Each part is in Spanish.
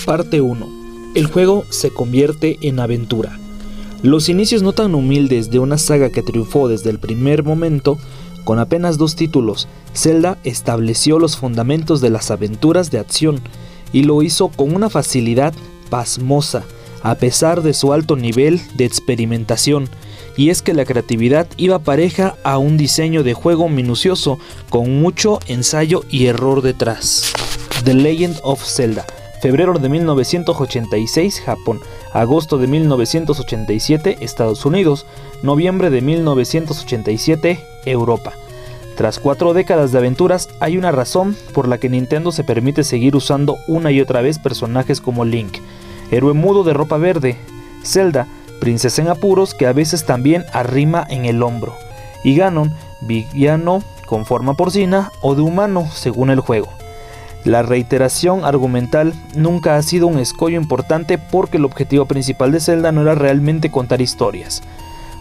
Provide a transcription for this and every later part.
Parte 1. El juego se convierte en aventura. Los inicios no tan humildes de una saga que triunfó desde el primer momento, con apenas 2 títulos, Zelda estableció los fundamentos de las aventuras de acción y lo hizo con una facilidad pasmosa, a pesar de su alto nivel de experimentación, y es que la creatividad iba pareja a un diseño de juego minucioso con mucho ensayo y error detrás. The Legend of Zelda, febrero de 1986, Japón, agosto de 1987, Estados Unidos, noviembre de 1987, Europa. Tras 4 décadas de aventuras, hay una razón por la que Nintendo se permite seguir usando una y otra vez personajes como Link, héroe mudo de ropa verde, Zelda, princesa en apuros que a veces también arrima en el hombro, y Ganon, villano con forma porcina o de humano según el juego. La reiteración argumental nunca ha sido un escollo importante porque el objetivo principal de Zelda no era realmente contar historias,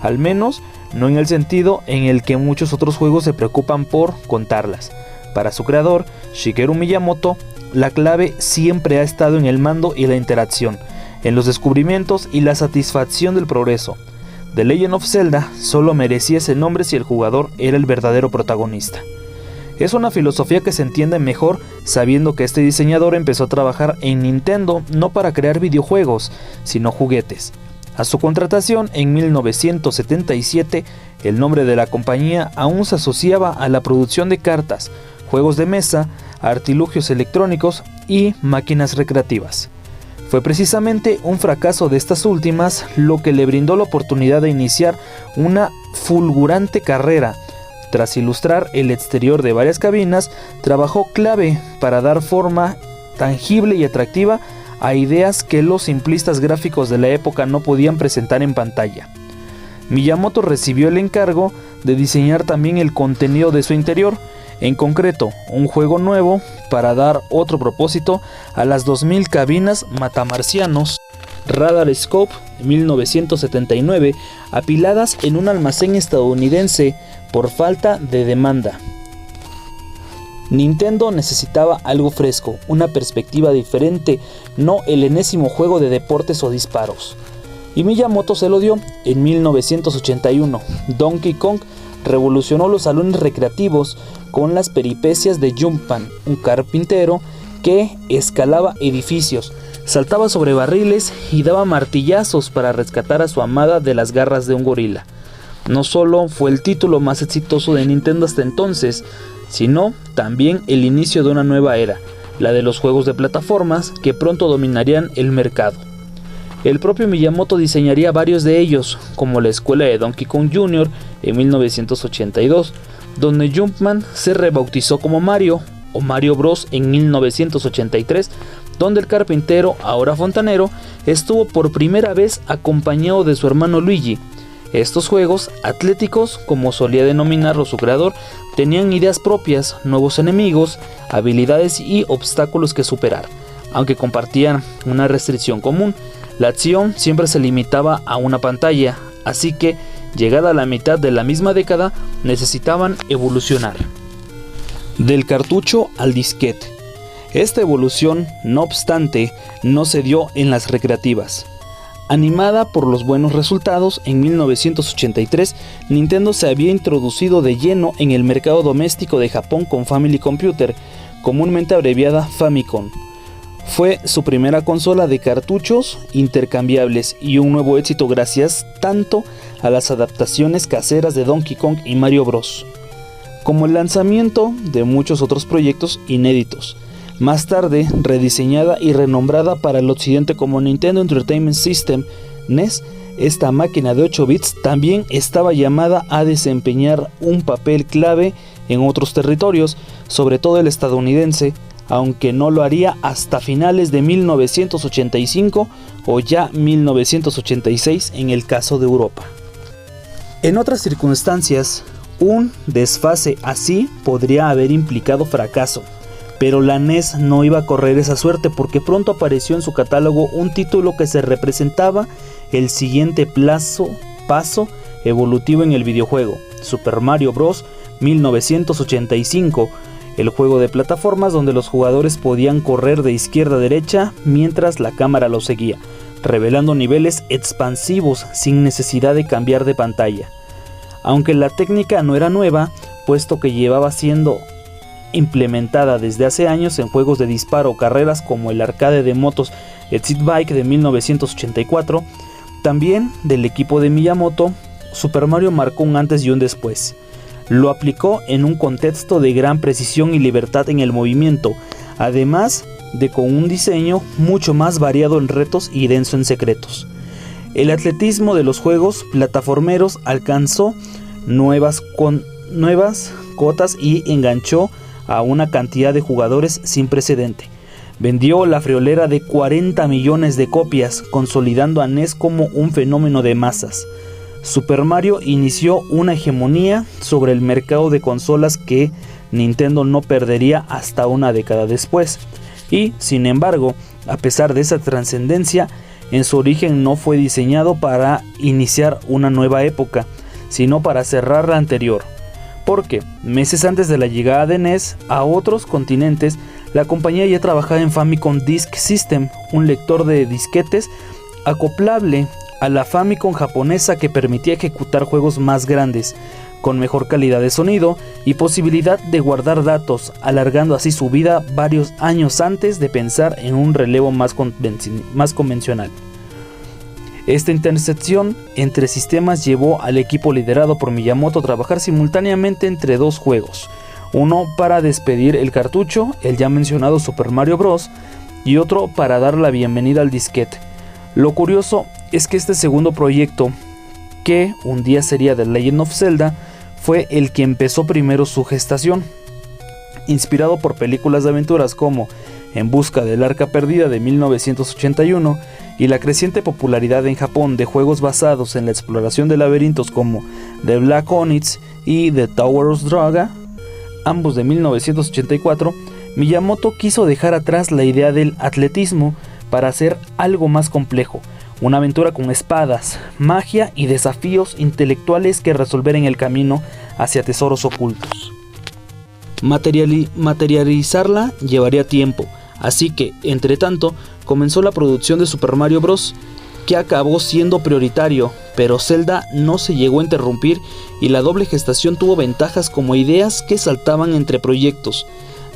al menos no en el sentido en el que muchos otros juegos se preocupan por contarlas. Para su creador, Shigeru Miyamoto, la clave siempre ha estado en el mando y la interacción, en los descubrimientos y la satisfacción del progreso. The Legend of Zelda solo merecía ese nombre si el jugador era el verdadero protagonista. Es una filosofía que se entiende mejor sabiendo que este diseñador empezó a trabajar en Nintendo no para crear videojuegos, sino juguetes. A su contratación en 1977, el nombre de la compañía aún se asociaba a la producción de cartas, juegos de mesa, artilugios electrónicos y máquinas recreativas. Fue precisamente un fracaso de estas últimas lo que le brindó la oportunidad de iniciar una fulgurante carrera. Tras ilustrar el exterior de varias cabinas, trabajó clave para dar forma tangible y atractiva a ideas que los simplistas gráficos de la época no podían presentar en pantalla. Miyamoto recibió el encargo de diseñar también el contenido de su interior, en concreto, un juego nuevo para dar otro propósito a las 2000 cabinas matamarcianos Radar Scope 1979 apiladas en un almacén estadounidense por falta de demanda. Nintendo necesitaba algo fresco, una perspectiva diferente, no el enésimo juego de deportes o disparos. Y Miyamoto se lo dio en 1981. Donkey Kong revolucionó los salones recreativos con las peripecias de Jumpman, un carpintero que escalaba edificios, saltaba sobre barriles y daba martillazos para rescatar a su amada de las garras de un gorila. No solo fue el título más exitoso de Nintendo hasta entonces, sino también el inicio de una nueva era, la de los juegos de plataformas que pronto dominarían el mercado. El propio Miyamoto diseñaría varios de ellos, como la escuela de Donkey Kong Jr. en 1982, donde Jumpman se rebautizó como Mario, o Mario Bros. En 1983, donde el carpintero, ahora fontanero, estuvo por primera vez acompañado de su hermano Luigi. Estos juegos, atléticos como solía denominarlo su creador, tenían ideas propias, nuevos enemigos, habilidades y obstáculos que superar. Aunque compartían una restricción común, la acción siempre se limitaba a una pantalla, así que, llegada a la mitad de la misma década, necesitaban evolucionar. Del cartucho al disquete. Esta evolución, no obstante, no se dio en las recreativas. Animada por los buenos resultados, en 1983 Nintendo se había introducido de lleno en el mercado doméstico de Japón con Family Computer, comúnmente abreviada Famicom. Fue su primera consola de cartuchos intercambiables y un nuevo éxito gracias tanto a las adaptaciones caseras de Donkey Kong y Mario Bros. como el lanzamiento de muchos otros proyectos inéditos. Más tarde, rediseñada y renombrada para el occidente como Nintendo Entertainment System, NES, esta máquina de 8 bits también estaba llamada a desempeñar un papel clave en otros territorios, sobre todo el estadounidense, aunque no lo haría hasta finales de 1985 o ya 1986 en el caso de Europa. En otras circunstancias, un desfase así podría haber implicado fracaso, pero la NES no iba a correr esa suerte porque pronto apareció en su catálogo un título que se representaba el siguiente paso evolutivo en el videojuego, Super Mario Bros. 1985, el juego de plataformas donde los jugadores podían correr de izquierda a derecha mientras la cámara los seguía, revelando niveles expansivos sin necesidad de cambiar de pantalla. Aunque la técnica no era nueva, puesto que llevaba siendo implementada desde hace años en juegos de disparo o carreras como el arcade de motos Exit Bike de 1984, también del equipo de Miyamoto, Super Mario marcó un antes y un después. Lo aplicó en un contexto de gran precisión y libertad en el movimiento, además de con un diseño mucho más variado en retos y denso en secretos. El atletismo de los juegos plataformeros alcanzó nuevas cotas y enganchó a una cantidad de jugadores sin precedente. Vendió la friolera de 40 millones de copias, consolidando a NES como un fenómeno de masas. Super Mario inició una hegemonía sobre el mercado de consolas que Nintendo no perdería hasta una década después. Y, sin embargo, a pesar de esa trascendencia, en su origen no fue diseñado para iniciar una nueva época, sino para cerrar la anterior. Porque, meses antes de la llegada de NES a otros continentes, la compañía ya trabajaba en Famicom Disk System, un lector de disquetes acoplable a la Famicom japonesa que permitía ejecutar juegos más grandes, con mejor calidad de sonido y posibilidad de guardar datos, alargando así su vida varios años antes de pensar en un relevo más convencional. Esta intersección entre sistemas llevó al equipo liderado por Miyamoto a trabajar simultáneamente entre dos juegos, uno para despedir el cartucho, el ya mencionado Super Mario Bros., y otro para dar la bienvenida al disquete. Lo curioso es que este segundo proyecto, que un día sería The Legend of Zelda, fue el que empezó primero su gestación. Inspirado por películas de aventuras como En busca del arca perdida de 1981 y la creciente popularidad en Japón de juegos basados en la exploración de laberintos como The Black Onyx y The Tower of Draga, ambos de 1984, Miyamoto quiso dejar atrás la idea del atletismo para hacer algo más complejo, una aventura con espadas, magia y desafíos intelectuales que resolver en el camino hacia tesoros ocultos. Materializarla llevaría tiempo, así que, entre tanto, comenzó la producción de Super Mario Bros., que acabó siendo prioritario, pero Zelda no se llegó a interrumpir y la doble gestación tuvo ventajas como ideas que saltaban entre proyectos,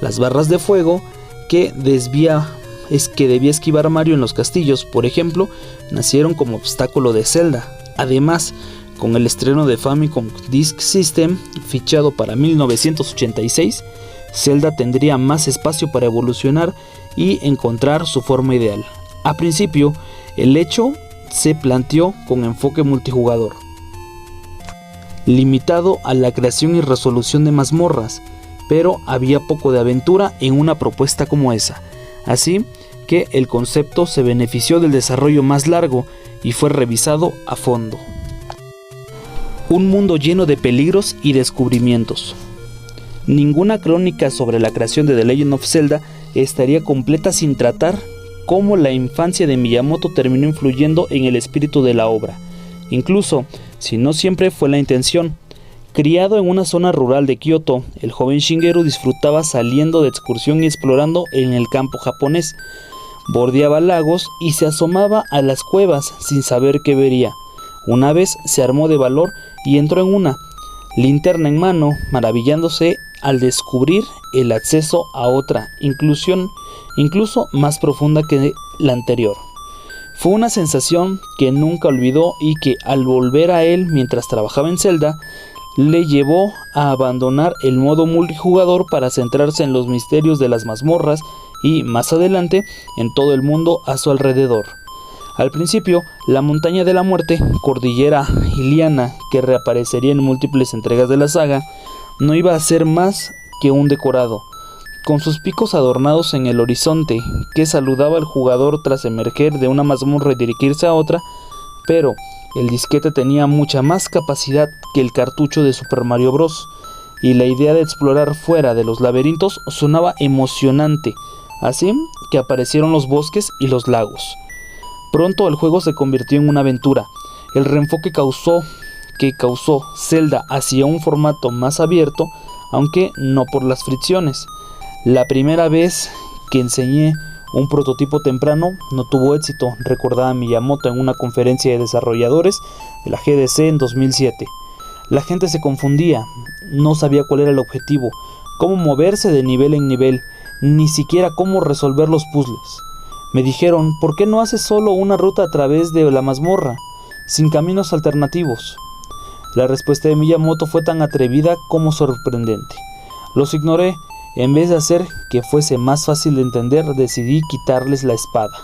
las barras de fuego que debía esquivar Mario en los castillos, por ejemplo, nacieron como obstáculo de Zelda. Además, con el estreno de Famicom Disk System, fichado para 1986, Zelda tendría más espacio para evolucionar y encontrar su forma ideal. A principio, el hecho se planteó con enfoque multijugador, limitado a la creación y resolución de mazmorras, pero había poco de aventura en una propuesta como esa. Así que el concepto se benefició del desarrollo más largo y fue revisado a fondo. Un mundo lleno de peligros y descubrimientos. Ninguna crónica sobre la creación de The Legend of Zelda estaría completa sin tratar cómo la infancia de Miyamoto terminó influyendo en el espíritu de la obra, incluso si no siempre fue la intención. Criado en una zona rural de Kioto, el joven Shigeru disfrutaba saliendo de excursión y explorando en el campo japonés. Bordeaba lagos y se asomaba a las cuevas sin saber qué vería. Una vez se armó de valor y entró en una, linterna en mano, maravillándose al descubrir el acceso a otra, incluso más profunda que la anterior. Fue una sensación que nunca olvidó y que al volver a él mientras trabajaba en Zelda, le llevó a abandonar el modo multijugador para centrarse en los misterios de las mazmorras y, más adelante, en todo el mundo a su alrededor. Al principio, la montaña de la muerte, cordillera Iliana, que reaparecería en múltiples entregas de la saga, no iba a ser más que un decorado, con sus picos adornados en el horizonte, que saludaba al jugador tras emerger de una mazmorra y dirigirse a otra, pero el disquete tenía mucha más capacidad que el cartucho de Super Mario Bros. Y la idea de explorar fuera de los laberintos sonaba emocionante, así que aparecieron los bosques y los lagos. Pronto el juego se convirtió en una aventura. El reenfoque que causó Zelda hacia un formato más abierto aunque no por las fricciones. La primera vez que enseñé un prototipo temprano no tuvo éxito, recordaba Miyamoto en una conferencia de desarrolladores de la GDC en 2007. La gente se confundía, no sabía cuál era el objetivo, cómo moverse de nivel en nivel, ni siquiera cómo resolver los puzzles. Me dijeron, ¿por qué no haces solo una ruta a través de la mazmorra, sin caminos alternativos? La respuesta de Miyamoto fue tan atrevida como sorprendente. Los ignoré. En vez de hacer que fuese más fácil de entender, decidí quitarles la espada.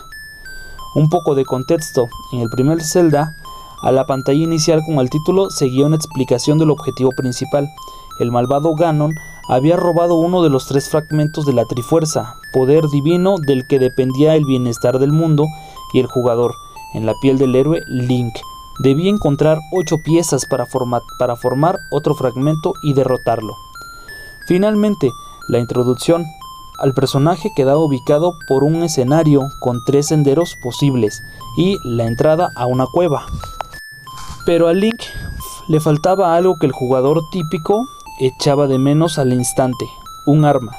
Un poco de contexto. En el primer Zelda, a la pantalla inicial con el título seguía una explicación del objetivo principal. El malvado Ganon había robado uno de los 3 fragmentos de la Trifuerza, poder divino del que dependía el bienestar del mundo y el jugador, en la piel del héroe Link. Debía encontrar 8 piezas para formar otro fragmento y derrotarlo. Finalmente, la introducción al personaje quedaba ubicado por un escenario con 3 senderos posibles y la entrada a una cueva. Pero a Link le faltaba algo que el jugador típico echaba de menos al instante: un arma.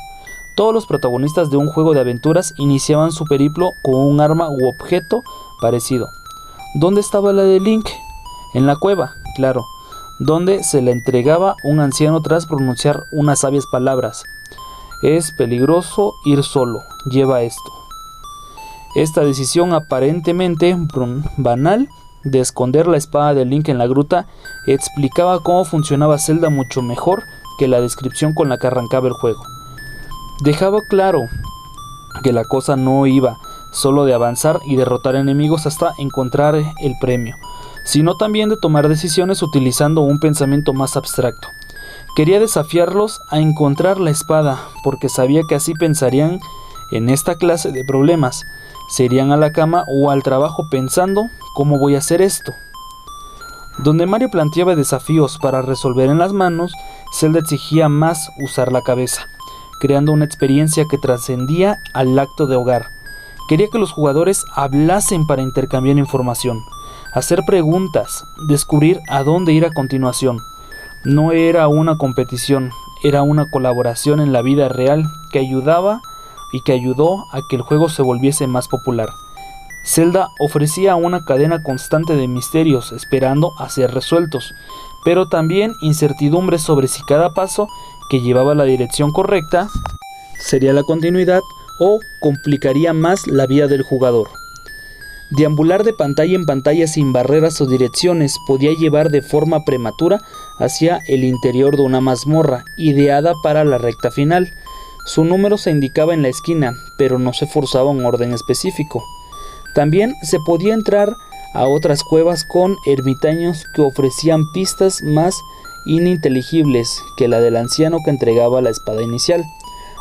Todos los protagonistas de un juego de aventuras iniciaban su periplo con un arma u objeto parecido. ¿Dónde estaba la de Link? En la cueva, claro, donde se la entregaba un anciano tras pronunciar unas sabias palabras. Es peligroso ir solo, lleva esto. Esta decisión aparentemente banal de esconder la espada de Link en la gruta explicaba cómo funcionaba Zelda mucho mejor que la descripción con la que arrancaba el juego. Dejaba claro que la cosa no iba solo de avanzar y derrotar enemigos hasta encontrar el premio, sino también de tomar decisiones utilizando un pensamiento más abstracto. Quería desafiarlos a encontrar la espada, porque sabía que así pensarían en esta clase de problemas. Se irían a la cama o al trabajo pensando, ¿cómo voy a hacer esto? Donde Mario planteaba desafíos para resolver en las manos, Zelda exigía más usar la cabeza, creando una experiencia que trascendía al acto de hogar. Quería que los jugadores hablasen para intercambiar información, hacer preguntas, descubrir a dónde ir a continuación. No era una competición, era una colaboración en la vida real que ayudaba y que ayudó a que el juego se volviese más popular. Zelda ofrecía una cadena constante de misterios esperando a ser resueltos, pero también incertidumbre sobre si cada paso que llevaba a la dirección correcta sería la continuidad o complicaría más la vida del jugador. Deambular de pantalla en pantalla sin barreras o direcciones podía llevar de forma prematura hacia el interior de una mazmorra ideada para la recta final. Su número se indicaba en la esquina, pero no se forzaba un orden específico. También se podía entrar a otras cuevas con ermitaños que ofrecían pistas más ininteligibles que la del anciano que entregaba la espada inicial,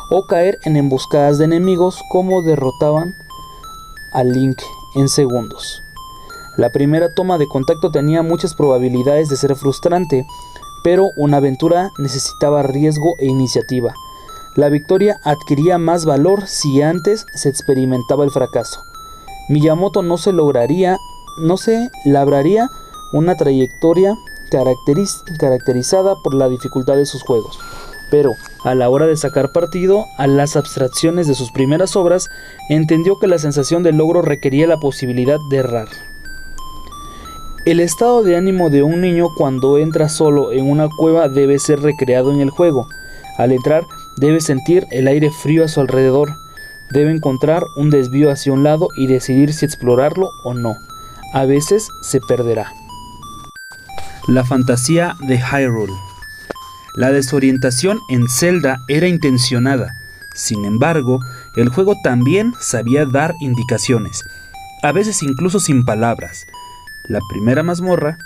o caer en emboscadas de enemigos como derrotaban a Link en segundos. La primera toma de contacto tenía muchas probabilidades de ser frustrante, pero una aventura necesitaba riesgo e iniciativa. La victoria adquiría más valor si antes se experimentaba el fracaso. Miyamoto no se labraría una trayectoria caracterizada por la dificultad de sus juegos, pero a la hora de sacar partido a las abstracciones de sus primeras obras, entendió que la sensación de logro requería la posibilidad de errar. El estado de ánimo de un niño cuando entra solo en una cueva debe ser recreado en el juego. Al entrar, debe sentir el aire frío a su alrededor. Debe encontrar un desvío hacia un lado y decidir si explorarlo o no. A veces se perderá. La fantasía de Hyrule. La desorientación en Zelda era intencionada. Sin embargo, el juego también sabía dar indicaciones, a veces incluso sin palabras. La primera mazmorra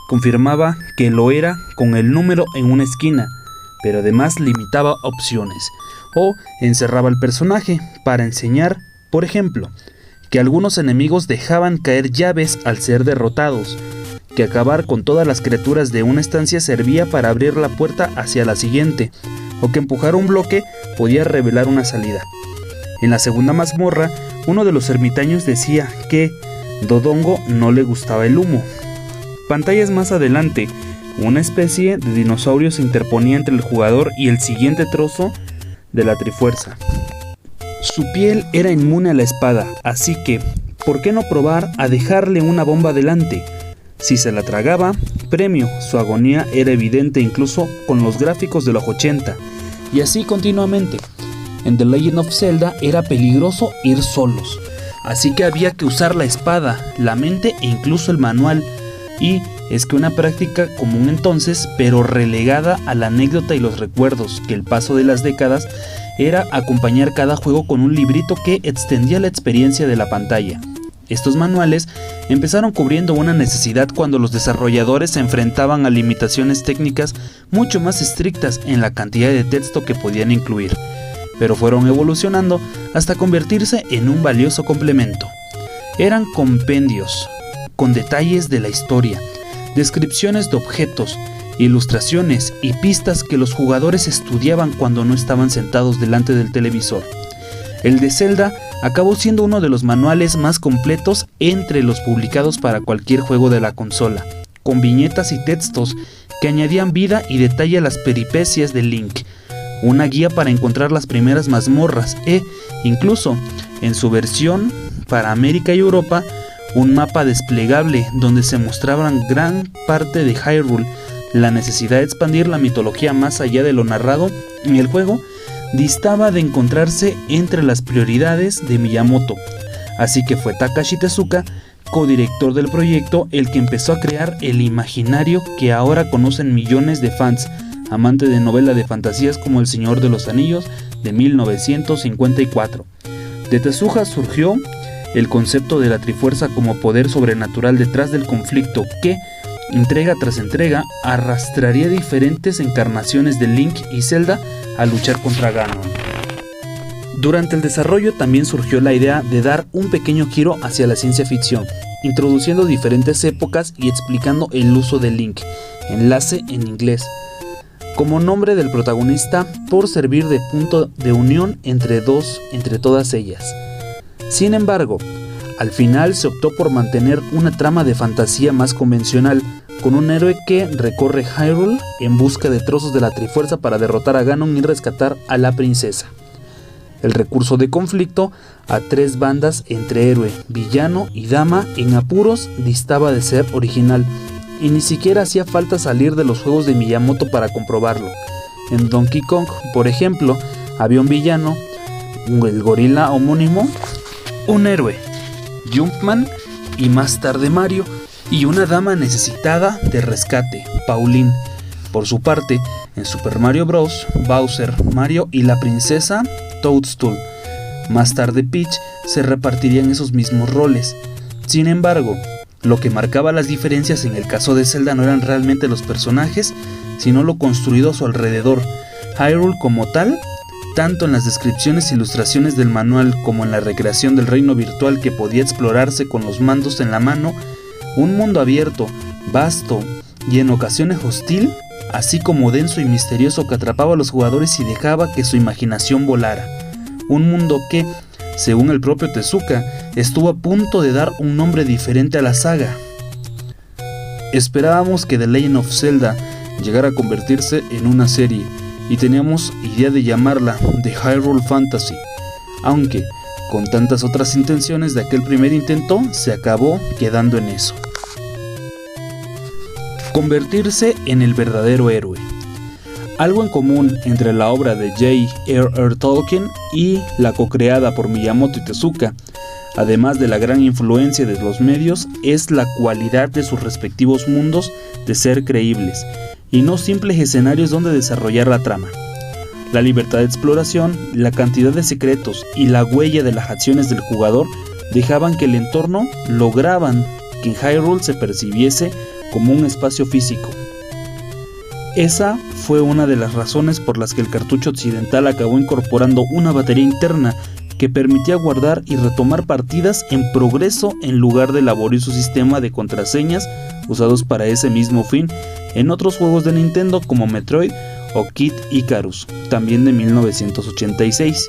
confirmaba que lo era con el número en una esquina, pero además limitaba opciones o encerraba al personaje para enseñar, por ejemplo, que algunos enemigos dejaban caer llaves al ser derrotados, que acabar con todas las criaturas de una estancia servía para abrir la puerta hacia la siguiente, o que empujar un bloque podía revelar una salida. En la segunda mazmorra, uno de los ermitaños decía que Dodongo no le gustaba el humo. Pantallas más adelante, Una especie de dinosaurio se interponía entre el jugador y el siguiente trozo de la Trifuerza. Su piel era inmune a la espada, así que, ¿por qué no probar a dejarle una bomba delante? Si se la tragaba, premio, su agonía era evidente incluso con los gráficos de los 80, y así continuamente. En The Legend of Zelda era peligroso ir solos, así que había que usar la espada, la mente e incluso el manual, y es que una práctica común entonces, pero relegada a la anécdota y los recuerdos, que el paso de las décadas era acompañar cada juego con un librito que extendía la experiencia de la pantalla. Estos manuales empezaron cubriendo una necesidad cuando los desarrolladores se enfrentaban a limitaciones técnicas mucho más estrictas en la cantidad de texto que podían incluir, pero fueron evolucionando hasta convertirse en un valioso complemento. Eran compendios con detalles de la historia, descripciones de objetos, ilustraciones y pistas que los jugadores estudiaban cuando no estaban sentados delante del televisor. El de Zelda acabó siendo uno de los manuales más completos entre los publicados para cualquier juego de la consola, con viñetas y textos que añadían vida y detalle a las peripecias de Link, una guía para encontrar las primeras mazmorras e, incluso, en su versión para América y Europa, un mapa desplegable donde se mostraban gran parte de Hyrule. La necesidad de expandir la mitología más allá de lo narrado en el juego distaba de encontrarse entre las prioridades de Miyamoto, así que fue Takashi Tezuka, codirector del proyecto, el que empezó a crear el imaginario que ahora conocen millones de fans, amante de novela de fantasías como El Señor de los Anillos de 1954. De Tezuka surgió el concepto de la Trifuerza como poder sobrenatural detrás del conflicto que, entrega tras entrega, arrastraría diferentes encarnaciones de Link y Zelda a luchar contra Ganon. Durante el desarrollo también surgió la idea de dar un pequeño giro hacia la ciencia ficción, introduciendo diferentes épocas y explicando el uso de Link, enlace en inglés, como nombre del protagonista por servir de punto de unión entre todas ellas. Sin embargo, al final se optó por mantener una trama de fantasía más convencional, con un héroe que recorre Hyrule en busca de trozos de la Trifuerza para derrotar a Ganon y rescatar a la princesa. El recurso de conflicto a tres bandas entre héroe, villano y dama en apuros distaba de ser original, y ni siquiera hacía falta salir de los juegos de Miyamoto para comprobarlo. En Donkey Kong, por ejemplo, había un villano, el gorila homónimo, un héroe, Jumpman, y más tarde Mario, y una dama necesitada de rescate, Pauline. Por su parte, en Super Mario Bros., Bowser, Mario y la princesa Toadstool. Más tarde Peach se repartirían esos mismos roles. Sin embargo, lo que marcaba las diferencias en el caso de Zelda no eran realmente los personajes, sino lo construido a su alrededor. Hyrule como tal, tanto en las descripciones e ilustraciones del manual como en la recreación del reino virtual que podía explorarse con los mandos en la mano, un mundo abierto, vasto y en ocasiones hostil, así como denso y misterioso que atrapaba a los jugadores y dejaba que su imaginación volara. Un mundo que, según el propio Tezuka, estuvo a punto de dar un nombre diferente a la saga. Esperábamos que The Legend of Zelda llegara a convertirse en una serie, y teníamos idea de llamarla The Hyrule Fantasy, aunque con tantas otras intenciones de aquel primer intento se acabó quedando en eso. Convertirse en el verdadero héroe. Algo en común entre la obra de J.R.R. Tolkien y la co-creada por Miyamoto y Tezuka, además de la gran influencia de los medios, es la cualidad de sus respectivos mundos de ser creíbles, y no simples escenarios donde desarrollar la trama. La libertad de exploración, la cantidad de secretos y la huella de las acciones del jugador dejaban que el entorno lograban que en Hyrule se percibiese como un espacio físico. Esa fue una de las razones por las que el cartucho occidental acabó incorporando una batería interna que permitía guardar y retomar partidas en progreso en lugar del laborioso sistema de contraseñas usados para ese mismo fin en otros juegos de Nintendo como Metroid o Kid Icarus, también de 1986.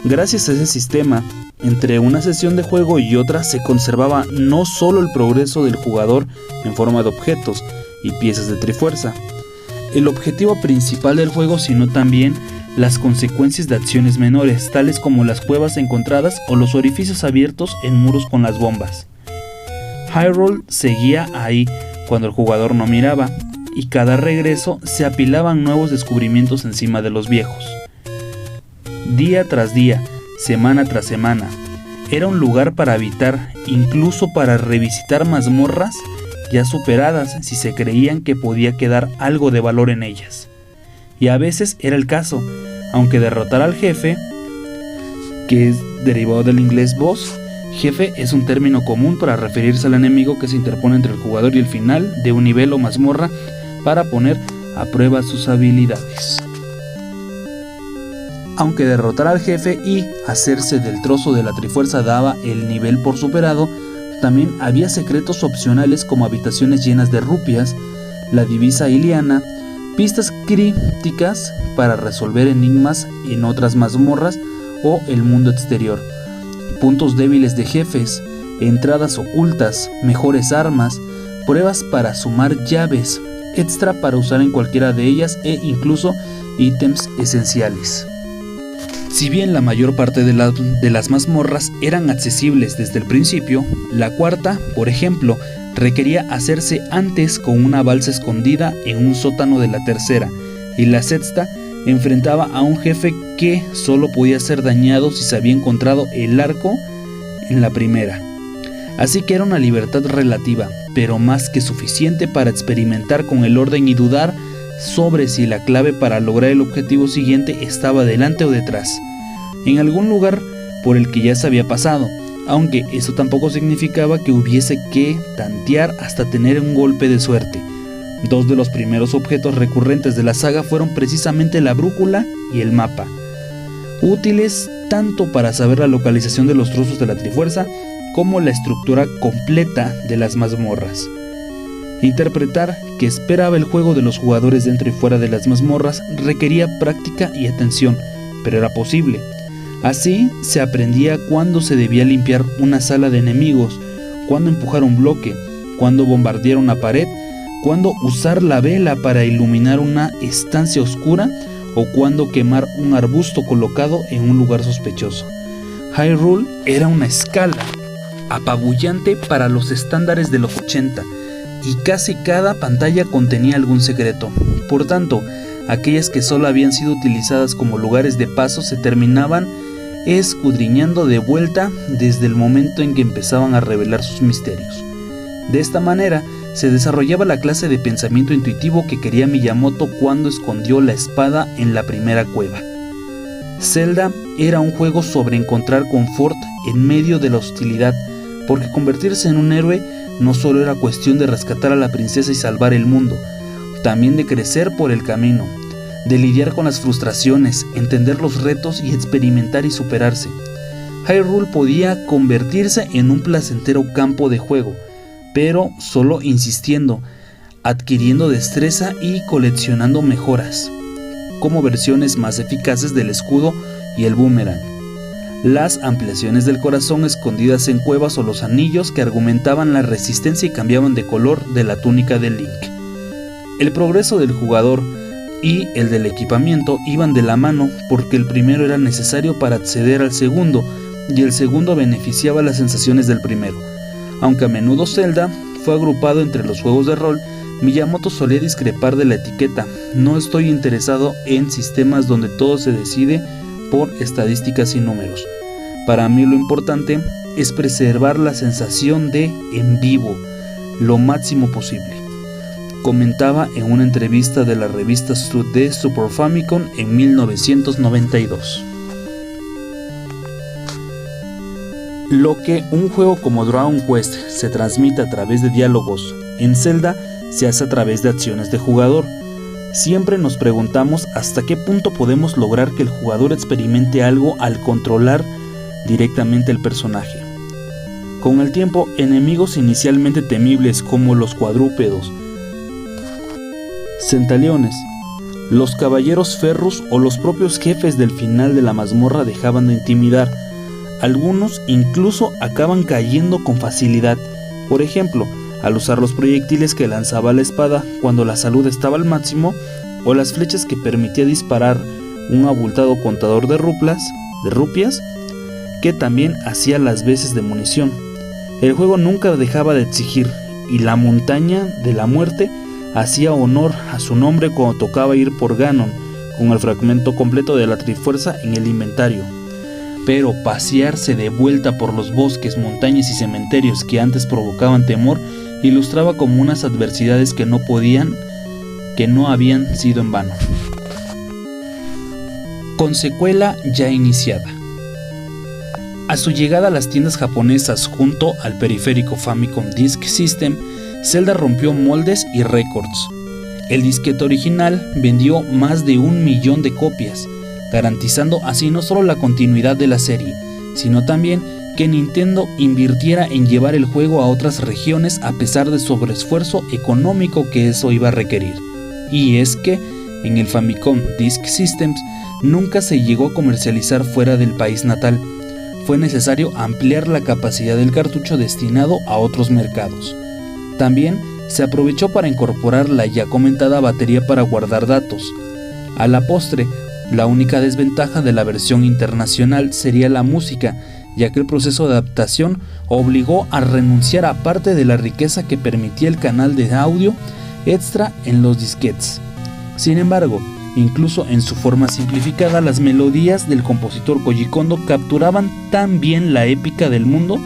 Gracias a ese sistema, entre una sesión de juego y otra se conservaba no solo el progreso del jugador en forma de objetos, y piezas de Trifuerza. El objetivo principal del juego, sino también las consecuencias de acciones menores, tales como las cuevas encontradas o los orificios abiertos en muros con las bombas. Hyrule seguía ahí cuando el jugador no miraba, y cada regreso se apilaban nuevos descubrimientos encima de los viejos. Día tras día, semana tras semana, era un lugar para habitar, incluso para revisitar mazmorras ya superadas si se creían que podía quedar algo de valor en ellas. Y a veces era el caso, aunque derrotar al jefe, que es derivado del inglés boss, jefe es un término común para referirse al enemigo que se interpone entre el jugador y el final de un nivel o mazmorra para poner a prueba sus habilidades. Aunque derrotar al jefe y hacerse del trozo de la Trifuerza daba el nivel por superado, también había secretos opcionales como habitaciones llenas de rupias, la divisa Iliana, pistas crípticas para resolver enigmas en otras mazmorras o el mundo exterior, puntos débiles de jefes, entradas ocultas, mejores armas, pruebas para sumar llaves, extra para usar en cualquiera de ellas e incluso ítems esenciales. Si bien la mayor parte de las mazmorras eran accesibles desde el principio, la cuarta, por ejemplo, requería hacerse antes con una balsa escondida en un sótano de la tercera, y la sexta enfrentaba a un jefe que solo podía ser dañado si se había encontrado el arco en la primera. Así que era una libertad relativa, pero más que suficiente para experimentar con el orden y dudar sobre si la clave para lograr el objetivo siguiente estaba delante o detrás, en algún lugar por el que ya se había pasado, aunque eso tampoco significaba que hubiese que tantear hasta tener un golpe de suerte. Dos de los primeros objetos recurrentes de la saga fueron precisamente la brújula y el mapa, útiles tanto para saber la localización de los trozos de la Trifuerza como la estructura completa de las mazmorras. Interpretar qué esperaba el juego de los jugadores dentro y fuera de las mazmorras requería práctica y atención, pero era posible. Así se aprendía cuándo se debía limpiar una sala de enemigos, cuándo empujar un bloque, cuándo bombardear una pared, cuándo usar la vela para iluminar una estancia oscura o cuándo quemar un arbusto colocado en un lugar sospechoso. Hyrule era una escala apabullante para los estándares de los 80, y casi cada pantalla contenía algún secreto. Por tanto, aquellas que solo habían sido utilizadas como lugares de paso se terminaban escudriñando de vuelta desde el momento en que empezaban a revelar sus misterios. De esta manera, se desarrollaba la clase de pensamiento intuitivo que quería Miyamoto cuando escondió la espada en la primera cueva. Zelda era un juego sobre encontrar confort en medio de la hostilidad, porque convertirse en un héroe no solo era cuestión de rescatar a la princesa y salvar el mundo, también de crecer por el camino, de lidiar con las frustraciones, entender los retos y experimentar y superarse. Hyrule podía convertirse en un placentero campo de juego, pero solo insistiendo, adquiriendo destreza y coleccionando mejoras, como versiones más eficaces del escudo y el boomerang, las ampliaciones del corazón escondidas en cuevas o los anillos que argumentaban la resistencia y cambiaban de color de la túnica de Link. El progreso del jugador y el del equipamiento iban de la mano porque el primero era necesario para acceder al segundo y el segundo beneficiaba las sensaciones del primero. Aunque a menudo Zelda fue agrupado entre los juegos de rol, Miyamoto solía discrepar de la etiqueta: no estoy interesado en sistemas donde todo se decide por estadísticas y números. Para mí lo importante es preservar la sensación de en vivo lo máximo posible, comentaba en una entrevista de la revista de Super Famicom en 1992. Lo que un juego como Dragon Quest se transmite a través de diálogos, en Zelda se hace a través de acciones de jugador. Siempre nos preguntamos hasta qué punto podemos lograr que el jugador experimente algo al controlar directamente el personaje. Con el tiempo, enemigos inicialmente temibles como los cuadrúpedos, centaleones, los caballeros ferrus o los propios jefes del final de la mazmorra dejaban de intimidar. Algunos incluso acaban cayendo con facilidad. Por ejemplo, al usar los proyectiles que lanzaba la espada cuando la salud estaba al máximo, o las flechas que permitía disparar un abultado contador de rupias, que también hacía las veces de munición. El juego nunca dejaba de exigir, y la montaña de la muerte hacía honor a su nombre cuando tocaba ir por Ganon con el fragmento completo de la Trifuerza en el inventario. Pero pasearse de vuelta por los bosques, montañas y cementerios que antes provocaban temor ilustraba como unas adversidades que no habían sido en vano. Con secuela ya iniciada. A su llegada a las tiendas japonesas junto al periférico Famicom Disk System, Zelda rompió moldes y récords. El disquete original vendió más de 1 millón de copias, garantizando así no solo la continuidad de la serie, sino también que Nintendo invirtiera en llevar el juego a otras regiones a pesar del sobreesfuerzo económico que eso iba a requerir. Y es que en el Famicom Disk Systems nunca se llegó a comercializar fuera del país natal. Fue necesario ampliar la capacidad del cartucho destinado a otros mercados. También se aprovechó para incorporar la ya comentada batería para guardar datos. A la postre, la única desventaja de la versión internacional sería la música, ya que el proceso de adaptación obligó a renunciar a parte de la riqueza que permitía el canal de audio extra en los disquetes. Sin embargo, incluso en su forma simplificada, las melodías del compositor Koji Kondo capturaban tan bien la épica del mundo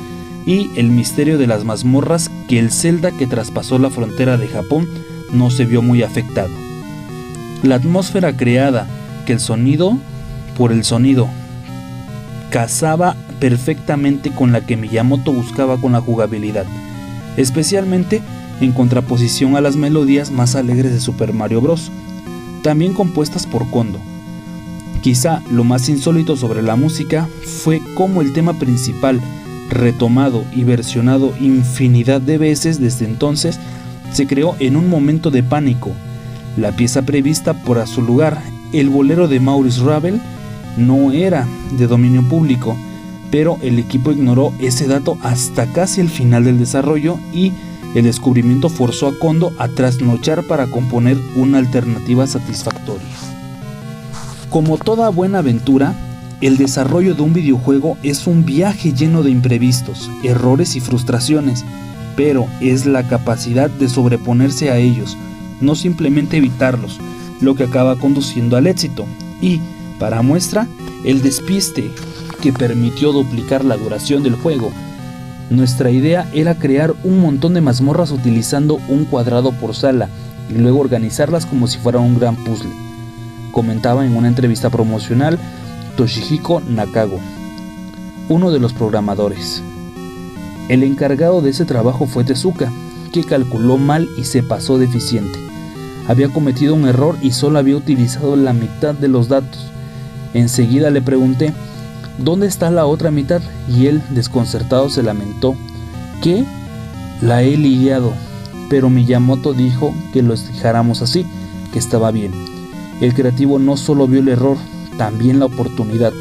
y el misterio de las mazmorras que el Zelda que traspasó la frontera de Japón no se vio muy afectado. La atmósfera creada por el sonido casaba perfectamente con la que Miyamoto buscaba con la jugabilidad, especialmente en contraposición a las melodías más alegres de Super Mario Bros., también compuestas por Kondo. Quizá lo más insólito sobre la música fue cómo el tema principal, retomado y versionado infinidad de veces desde entonces, se creó en un momento de pánico. La pieza prevista para su lugar, el bolero de Maurice Ravel, no era de dominio público, pero el equipo ignoró ese dato hasta casi el final del desarrollo y el descubrimiento forzó a Kondo a trasnochar para componer una alternativa satisfactoria. Como toda buena aventura, el desarrollo de un videojuego es un viaje lleno de imprevistos, errores y frustraciones, pero es la capacidad de sobreponerse a ellos, no simplemente evitarlos, lo que acaba conduciendo al éxito. Y, para muestra, el despiste que permitió duplicar la duración del juego. Nuestra idea era crear un montón de mazmorras utilizando un cuadrado por sala y luego organizarlas como si fuera un gran puzzle, comentaba en una entrevista promocional Toshihiko Nakago, uno de los programadores. El encargado de ese trabajo fue Tezuka, que calculó mal y se pasó de eficiente. Había cometido un error y solo había utilizado la mitad de los datos. Enseguida le pregunté, ¿dónde está la otra mitad? Y él, desconcertado, se lamentó. ¿Qué? La he lidiado, pero Miyamoto dijo que lo dejáramos así, que estaba bien. El creativo no solo vio el error, también la oportunidad.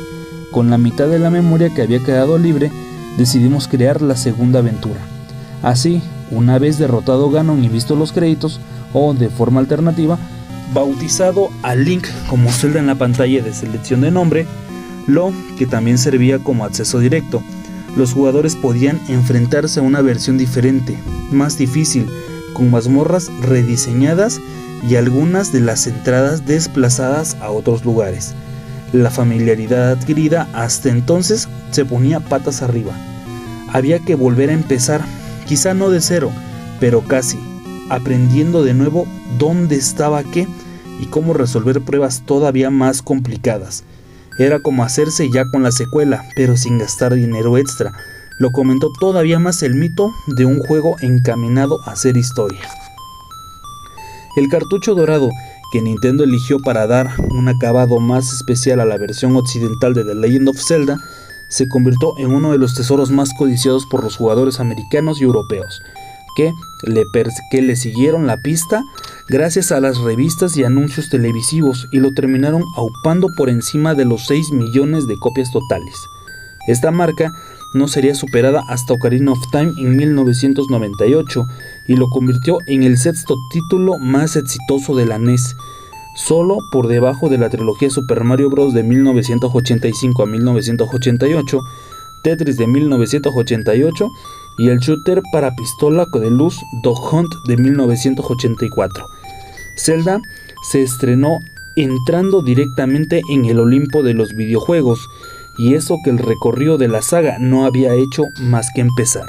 Con la mitad de la memoria que había quedado libre, decidimos crear la segunda aventura. Así, una vez derrotado Ganon y visto los créditos, o de forma alternativa, bautizado a Link como Zelda en la pantalla de selección de nombre, lo que también servía como acceso directo, los jugadores podían enfrentarse a una versión diferente, más difícil, con mazmorras rediseñadas y algunas de las entradas desplazadas a otros lugares. La familiaridad adquirida hasta entonces se ponía patas arriba. Había que volver a empezar, quizá no de cero, pero casi, aprendiendo de nuevo dónde estaba qué y cómo resolver pruebas todavía más complicadas. Era como hacerse ya con la secuela, pero sin gastar dinero extra. Lo comentó todavía más el mito de un juego encaminado a hacer historia. El cartucho dorado que Nintendo eligió para dar un acabado más especial a la versión occidental de The Legend of Zelda se convirtió en uno de los tesoros más codiciados por los jugadores americanos y europeos, que le siguieron la pista gracias a las revistas y anuncios televisivos y lo terminaron aupando por encima de los 6 millones de copias totales. Esta marca no sería superada hasta Ocarina of Time en 1998, y lo convirtió en el sexto título más exitoso de la NES, solo por debajo de la trilogía Super Mario Bros. De 1985 a 1988, Tetris de 1988 y el shooter para pistola de luz Dog Hunt de 1984. Zelda se estrenó entrando directamente en el Olimpo de los videojuegos, y eso que el recorrido de la saga no había hecho más que empezar.